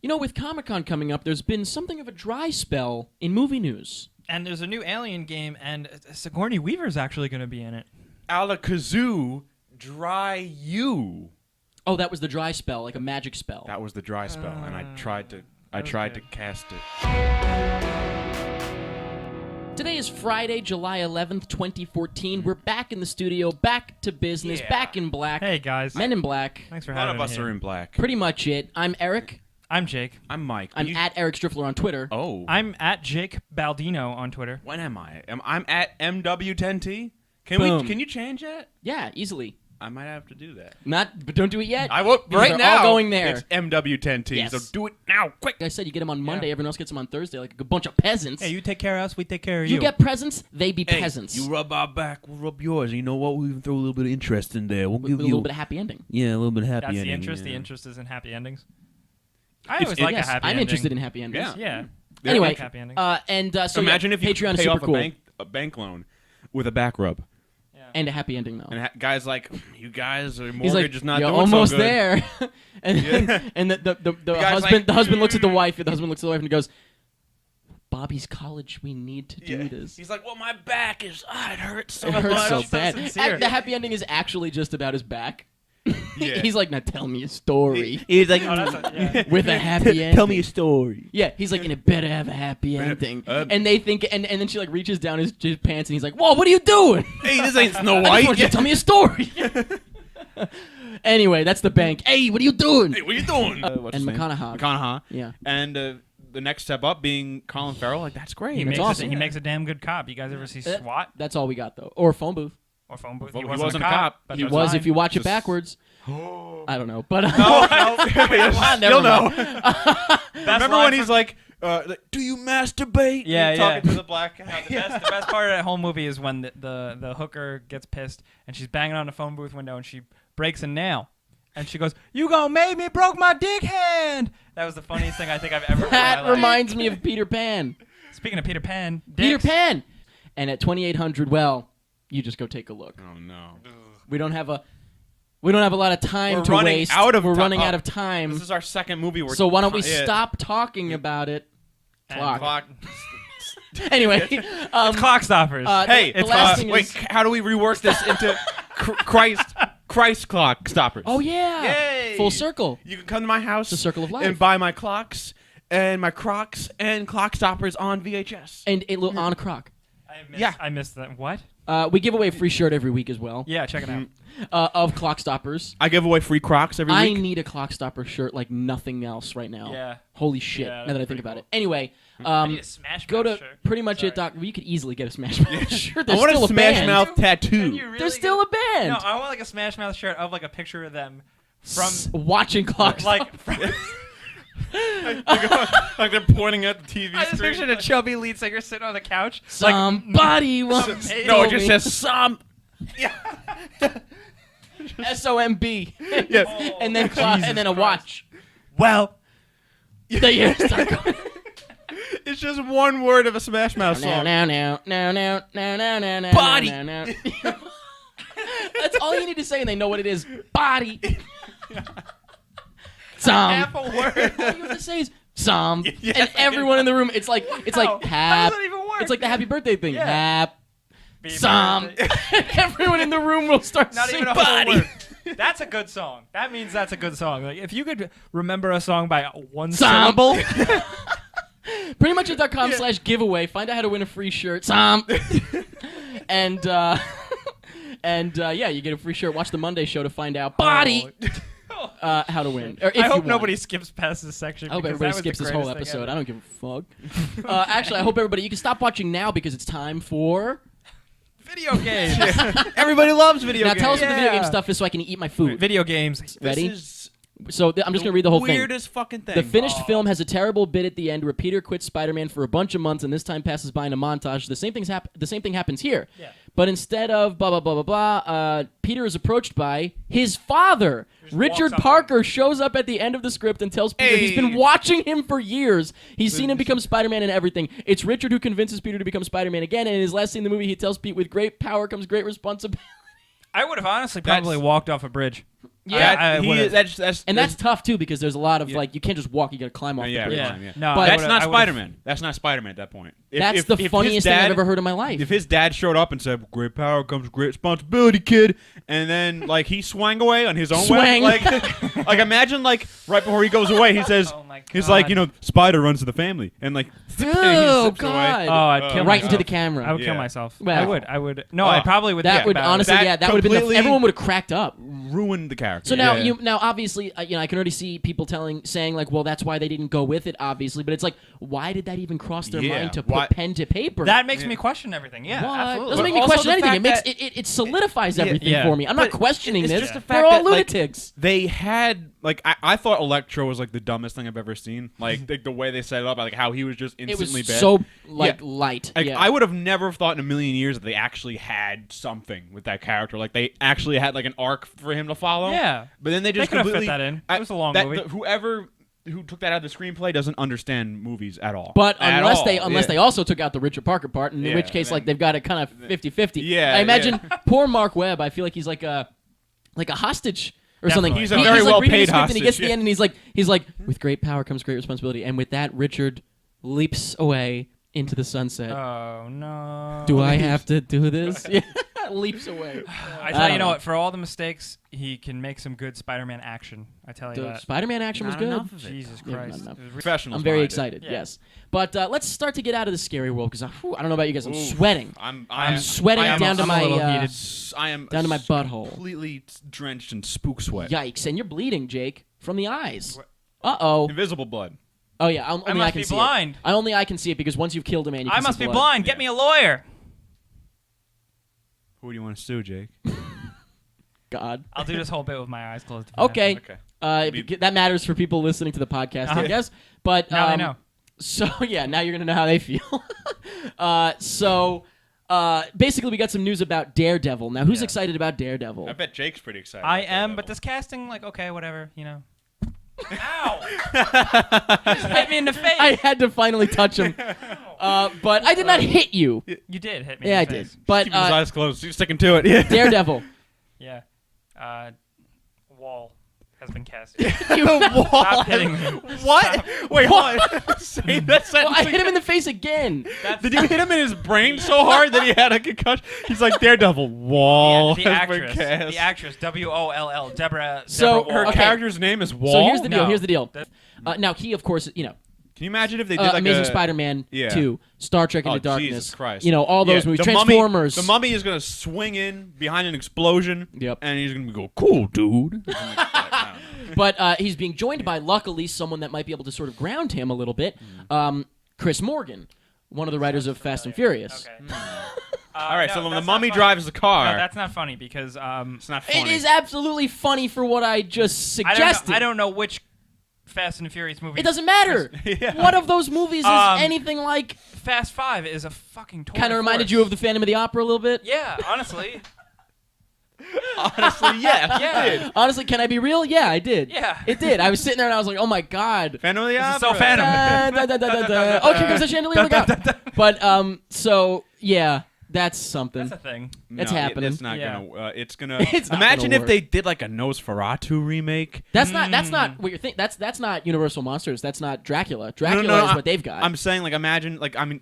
You know, with Comic-Con coming up, there's been something of a dry spell in movie news. And there's a new Alien game, and Sigourney Weaver's actually going to be in it. Alakazoo, dry you. Oh, that was the dry spell, like a magic spell. That was the dry spell, and I tried to cast it. Today is Friday, July 11th, 2014. We're back in the studio, back to business, back in black. Hey, guys. Men in black. Thanks for None having of me us here. are in black. Pretty much it. I'm Eric. I'm Jake. I'm Mike. I'm at Eric Striffler on Twitter. Oh. I'm at Jake Baldino on Twitter. When am I? I'm at MW10T. Boom. Can you change that? Yeah, easily. I might have to do that. But don't do it yet. I will because right they're now. all going there. It's MW10T. Yes. So do it now, quick. Like I said, you get them on Monday. Everyone else gets them on Thursday, like a bunch of peasants. Hey, you take care of us, we take care of you. You get presents, they be peasants. You rub our back, we'll rub yours. And you know what? We'll even throw a little bit of interest in there. We'll with give a you little bit of happy ending. Yeah, a little bit of happy That's ending. the interest. Yeah. The interest is in happy endings. I always like Yes, a happy I'm ending. interested in happy endings. Yeah. Yeah. Anyway, I like happy endings. So imagine yeah, if you Patreon could is pay super off cool. a bank loan with a back rub. And a happy ending, though. And guys like, you guys, your He's mortgage like, is not you're doing almost so good. there. and the guy's husband like, the husband looks at the wife. The husband looks at the wife and goes, "Bobby's college. We need to do this." He's like, well, my back is, it hurts so It much. hurts so so bad. sincere. The happy ending is actually just about his back. Yeah. He's like, "Now tell me a story He's like, with a happy ending." tell me a story. Yeah, he's like, "And it better have a happy ending." uh, and they think, and then she like reaches down his pants, and he's like, "Whoa, what are you doing?" Hey, this ain't Snow I just White. want you to tell me a story. Anyway, that's the bank. Hey, what are you doing? Hey, what are you doing? And McConaughey. McConaughey. Yeah. And the next step up being Colin Farrell. Like, that's great. He That's makes awesome. he makes a damn good cop. You guys ever see SWAT That's all we got, though. Or phone booth. or Phone Booth? Well, He he wasn't wasn't a cop. but He that's was fine. if you watch it Just- backwards. I don't know, but Never never know. Best Remember line when he's like, do you masturbate? Yeah, He's yeah. talking to the black guy. The best part of that whole movie is when the hooker gets pissed and she's banging on the phone booth window and she breaks a nail. And she goes, "You gonna make me broke my dick hand." That was the funniest thing I think I've ever heard in my that life. reminds me of Peter Pan. Speaking of Peter Pan, Peter dicks. Pan. And at 2800, well, you just go take a look. Oh, no. We don't have a lot of time We're to running waste. out of We're ti- running oh, out of time. This is our second movie. So why don't we Yeah. stop talking about it? And Clock. Anyway, Clock stoppers. Hey, the last thing wait, is- how do we rework this into Christ clock stoppers? oh yeah, Yay! full circle. You can come to my house The circle of life. and buy my clocks and my Crocs and clock stoppers on VHS. And a little on a croc. I missed that. What? We give away a free shirt every week as well Yeah, check it out. of clock stoppers. I give away free Crocs every I week. need a clock stopper shirt like nothing else right now. Yeah. Holy shit! Yeah, now that I that's think pretty about cool. it. Anyway, I need a Smash go Mouth to shirt. pretty much it. Sorry. Doc. You could easily get a Smash Mouth shirt. I There's want still a Smash band. Mouth tattoo. They're still a band. No, I want like a Smash Mouth shirt of like a picture of them from Watching clock like. From, like they're pointing at the TV I just screen. pictured a chubby lead singer sitting on the couch. Somebody once No, No, told it just me. says some. SOMB. Yeah. and then and then a watch. Well, The years start going. It's just one word of a Smash Mouth song. Body. That's all you need to say, and they know what it is. Body. half a word. All you have to say is some, Yes, and everyone in the room. It's like How? hap. How does that even work? It's like the happy birthday thing. Yeah. Hap. Be Some. birthday. Everyone in the room will start Not singing even a whole body. word. That's a good song. That means that's a good song. Like if you could remember a song by one Some. syllable. Pretty much @.com/giveaway. Find out how to win a free shirt. Some. and yeah, you get a free shirt. Watch the Monday show to find out. Body. How to win. Or if I you hope want. nobody skips past this section. I hope because everybody that was skips the this whole greatest thing episode. ever. I don't give a fuck. Actually, I hope everybody. You can stop watching now because it's time for. Video games. Everybody loves video Now games. tell us what the video Yeah. game stuff is so I can eat my food. Video games. Ready? This is So I'm just going to read the whole thing. weirdest fucking thing. The finished film has a terrible bit at the end where Peter quits Spider-Man for a bunch of months and this time passes by in a montage. The same thing happens here. Yeah. But instead of blah, blah, blah, blah, blah, Peter is approached by his father. Just Richard walks up Parker shows up at the end of the script and tells Peter he's been Hey. watching him for years. He's seen him become Spider-Man and everything. It's Richard who convinces Peter to become Spider-Man again, and in his last scene in the movie, he tells Pete, with great power comes great responsibility. I would have honestly probably walked off a bridge. Yeah, That's tough too because there's a lot of like you can't just walk. You got to climb off the bridge. No, But that's not Spider-Man. That's not Spider-Man at that point. That's the funniest thing I've ever heard in my life. If his dad showed up and said, "Great power comes great responsibility, kid," and then like he swang away on his own way, like imagine like right before he goes away, he says, Oh my God. he's like, Spider runs to the family, and like, Oh zips away. God! Oh, I'd kill right myself. into the camera. I would kill Yeah. myself. Well, I would. No, I probably would. That think would about it. honestly, That yeah, that would have been completely- everyone would have cracked up. Ruined the character. So now, Yeah. now obviously, I can already see people saying like, well, that's why they didn't go with it, obviously. But it's like, why did that even cross their Yeah, mind to why- put pen to paper? That makes me question everything. Yeah, What? absolutely. Doesn't make But me also question the anything. It fact makes it solidifies everything Yeah. for me. I'm not But questioning it's this. just the We're fact all that, like, lunatics. They had like I thought Electro was like the dumbest thing I've ever seen. Like the way they set it up, like how he was just It instantly was bad. so like Yeah. light. Like, Yeah. I would have never thought in a million years that they actually had something with that character. Like they actually had like an arc for him to follow. Yeah. But then they just could have fit completely that in. It was a long movie. Whoever who took that out of the screenplay doesn't understand movies at all. But At unless all. they also took out the Richard Parker part, in Yeah, which case then- like they've got it kind of 50-50. Yeah, I imagine poor Mark Webb. I feel like he's like a hostage or something. Definitely. He's a He's very like reading well-paid the script and he gets to hostage, the end and he's like, with great power comes great responsibility. And with that, Richard leaps away into the sunset. Oh no. Do I have to do this? Yeah. Leaps away. I tell you, don't know know. what? For all the mistakes, he can make some good Spider-Man action. I tell you The that. Spider-Man action was Not good. enough of it. Jesus Yeah, Christ. not enough. It was Professionals. I'm very behind it. excited. Yeah. Yes, but let's start to get out of the scary world because I don't know about you guys. I'm Ooh. sweating. I'm sweating I am down to I'm a my little heated. I am down to my butthole. completely drenched in spook sweat. Yikes! And you're bleeding, Jake, from the eyes. What? Uh-oh. Invisible blood. Oh yeah, only I must can be see blind. it. I can see it because once you've killed a man, you can I must see be blood. blind. Get me a lawyer. Who do you want to sue, Jake? God. I'll do this whole bit with my eyes closed. Okay. Okay. That matters for people listening to the podcast, I Uh-huh. guess. But Now they know. So yeah, now you're gonna know how they feel. Basically, we got some news about Daredevil. Now, who's Yeah. excited about Daredevil? I bet Jake's pretty excited. I about am, Daredevil. but this casting, like, okay, whatever, you know. Ow! Just hit me in the face. I had to finally touch him, but I did not hit you. You did hit me. Yeah, I in the did. face. But Keep his eyes closed. He's sticking to it. Yeah. Daredevil. Yeah. Wall has been cast. You Stop hitting me. What? Wait, hold on. Say that sentence. Well, I hit him in the face again. Did you hit him in his brain so hard that he had a concussion? He's like Daredevil. Wall. The has been actress. cast. The actress. Woll. Deborah. So, Deborah Her Wall. okay. character's name is Wall. So here's the deal. No. Here's the deal. That- Now he, of course, Can you imagine if they did like Amazing a Spider-Man Yeah. 2, Star Trek Into Oh, Darkness, Jesus Christ. all those movies, the Transformers. The Mummy is gonna swing in behind an explosion. Yep. And he's gonna go, cool, dude. I don't know. But he's being joined by, luckily, someone that might be able to sort of ground him a little bit. Chris Morgan, one of the writers of Fast and Furious. Okay. All right, no, so the that's Mummy not funny. drives the car. No, that's not funny because it's not It funny. is absolutely funny for what I just suggested. I don't know which Fast and Furious movie. It doesn't matter. Yeah. What of those movies is Um, anything like? Fast 5 is a fucking tour Kind de of reminded force. you of the Phantom of the Opera a little bit. Yeah, honestly. Honestly, yeah. Yeah. It did. Honestly, can I be real? Yeah, I did. Yeah. It did. I was sitting there and I was like, oh my god. Phantom of the This is Opera. so Phantom. Da, da, da, da, da. Oh, here comes the chandelier. Look out. But so yeah, that's something. That's a thing. That's No, happening. It's not Yeah. gonna. It's gonna. It's not imagine gonna if work. they did like a Nosferatu remake. That's not what you're thinking. That's not Universal Monsters. That's not Dracula. Dracula No, is what they've got. I'm saying like imagine like I'm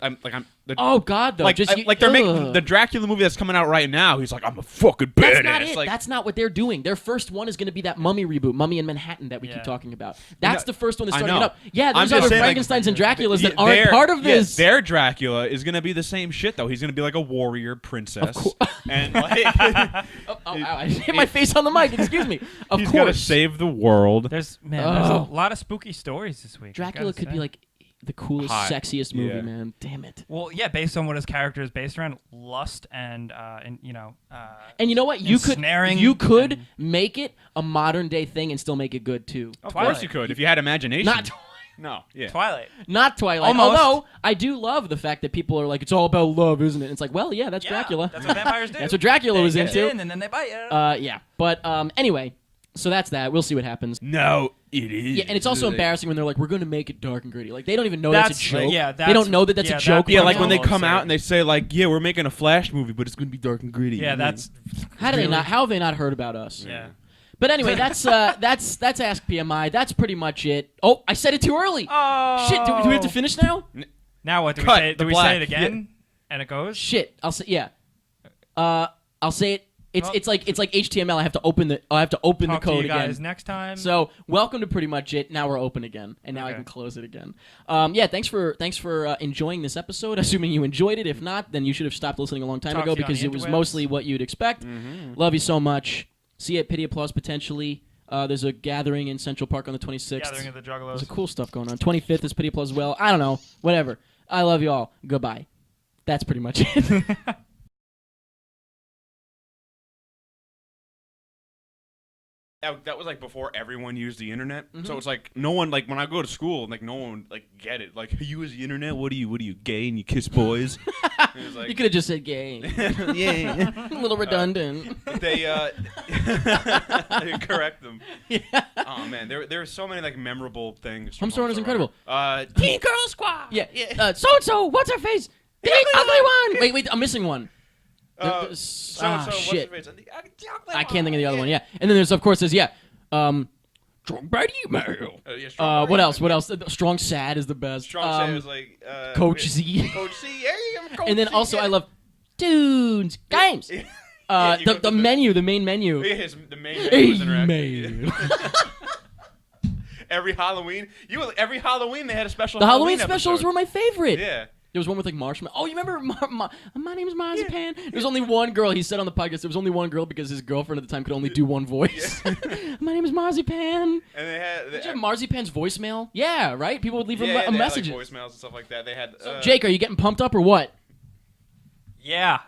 the, oh god, though. like Just like they're making ugh. the Dracula movie that's coming out right now. He's like I'm a fucking badass. That's not it. Like, That's not what they're doing. Their first one is going to be that Mummy reboot, Mummy in Manhattan, that we Yeah. keep talking about. That's the first one that's I starting it know. up. Yeah, I'm there's just other saying, like, Frankensteins and Draculas that yeah, aren't their- part of yeah, this. their Dracula is gonna be the same shit though. He's gonna be like a warrior princess, and like oh, ow, I hit my face on the mic. Excuse me. Of he's gotta course, save the world. There's Oh. a lot of spooky stories this week. I Dracula gotta could say. be like the coolest, Hot. sexiest movie, Yeah. man. Damn it. Well, yeah, based on what his character is based around, lust and And you know what? You ensnaring could and- make it a modern day thing and still make it good too. Of Twilight. course you could if you had imagination. Not no, yeah. Twilight. not Twilight. Almost. Although I do love the fact that people are like, it's all about love, isn't it? And it's like, well, yeah, that's Yeah, Dracula. That's what vampires do. That's what Dracula They was get into. in and then they bite you. Yeah. But anyway, so that's that. We'll see what happens. No, it is. Yeah, and it's also embarrassing when they're like, we're going to make it dark and gritty. Like, they don't even know that's a joke. yeah, they don't know that that's a joke. Yeah, part like is when they a little come out absurd. and they say like, yeah, we're making a Flash movie, but it's gonna be dark and gritty. Yeah, that's How have they not heard about us? yeah. But anyway, that's Ask PMI. That's pretty much it. Oh, I said it too early. Oh. Shit, do we have to finish now? Now what? Do we Cut say? the Do we say it black. again? And it goes. Shit, I'll say I'll say it. Well- It's like HTML. I have to open the Talk code to you guys again. next time. So welcome to pretty much it. Now we're open again, and now I Okay. can close it again. Yeah, thanks for enjoying this episode. Assuming you enjoyed it. If not, then you should have stopped listening a long time Talk ago to you on because the it was interwebs. mostly what you'd expect. Love you so much. See you at Pity Applause potentially. There's a gathering in Central Park on the 26th. Gathering of the There's Juggalos. a cool stuff going on. 25th is Pity Applause as well. I don't know. Whatever. I love you all. Goodbye. That's pretty much it. That was like before everyone used the internet, so it's like no one like when I go to school, like no one would, like get it. Like you use the internet? What are you gay and you kiss boys? And it was like, You could have just said gay. yeah. A little redundant. They they correct them. Yeah. Oh man, there are so many like memorable things. Home Store Runner is incredible. Teen Girl Squad. Yeah. So and so. What's her face? The ugly one. Wait. I'm missing one. So what's shit. her face? I can't think of the other one. Yeah. And then there's of course strong bad email. What else? Strong sad is the best. Strong Sad was like Coach Z. Coach Z. Yeah, Coach And then Z, also yeah. I love tunes games. Yeah, you go to The menu, the main menu. Yeah, the main menu was interactive. Email. Every Halloween they had a special. The Halloween episode. specials were my favorite. Yeah. There was one with like marshmallow. Oh, you remember my name is Marzipan? There's only one girl. He said on the podcast there was only one girl because his girlfriend at the time could only do one voice. My name is Marzipan. And they had. Did you have Marzipan's voicemail? Yeah, right. People would leave him a they message. had, like, voicemails and stuff like that. They had. Jake, are you getting pumped up or what? Yeah.